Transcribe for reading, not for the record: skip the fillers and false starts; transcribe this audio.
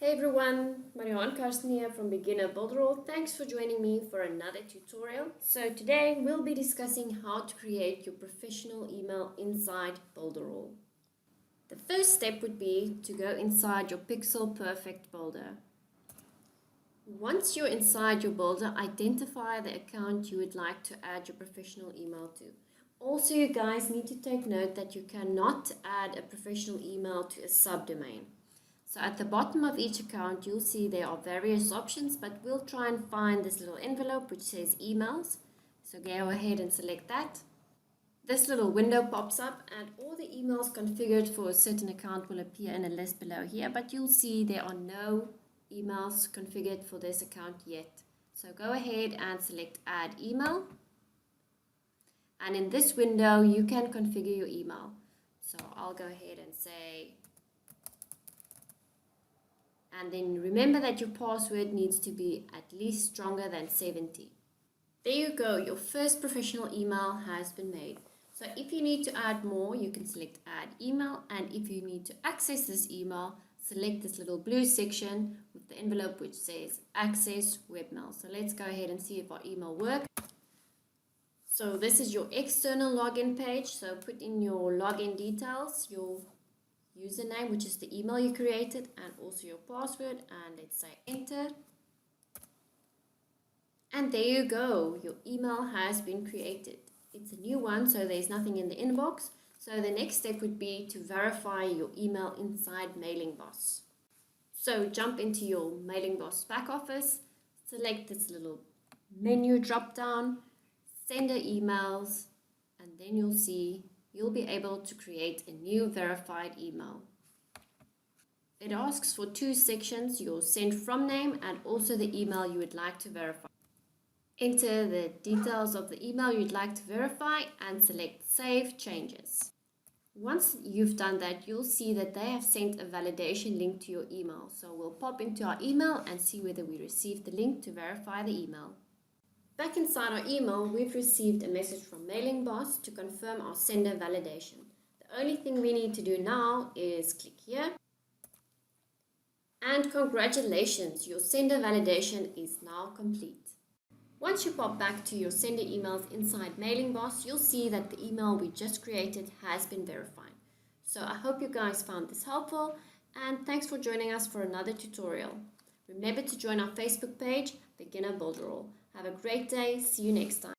Hey everyone, Marianne Karsten here from Beginner Builderall. Thanks for joining me for another tutorial. So today we'll be discussing how to create your professional email inside Builderall. The first step would be to go inside your Pixel Perfect builder. Once you're inside your builder, identify the account you would like to add your professional email to. Also, you guys need to take note that you cannot add a professional email to a subdomain. So at the bottom of each account, you'll see there are various options, but we'll try and find this little envelope which says emails. So go ahead and select that. This little window pops up and all the emails configured for a certain account will appear in a list below here, but you'll see there are no emails configured for this account yet. So go ahead and select add email. And in this window, you can configure your email. So I'll go ahead and say, and then remember that your password needs to be at least stronger than 70. There you go, your first professional email has been made. So if you need to add more, you can select add email, and if you need to access this email, select this little blue section with the envelope which says access webmail. So let's go ahead and see if our email works. So this is your external login page, so put in your login details, your username, which is the email you created, and also your password, and let's say enter. And there you go, your email has been created. It's a new one, so there's nothing in the inbox. So the next step would be to verify your email inside Mailing Boss. So jump into your Mailing Boss back office, select this little menu drop down, sender emails, and then you'll be able to create a new verified email. It asks for two sections, your send from name and also the email you would like to verify. Enter the details of the email you'd like to verify and select Save Changes. Once you've done that, you'll see that they have sent a validation link to your email. So we'll pop into our email and see whether we received the link to verify the email. Back inside our email, we've received a message from Mailing Boss to confirm our sender validation. The only thing we need to do now is click here. And congratulations, your sender validation is now complete. Once you pop back to your sender emails inside Mailing Boss, you'll see that the email we just created has been verified. So I hope you guys found this helpful, and thanks for joining us for another tutorial. Remember to join our Facebook page, Beginner Builderall. Have a great day. See you next time.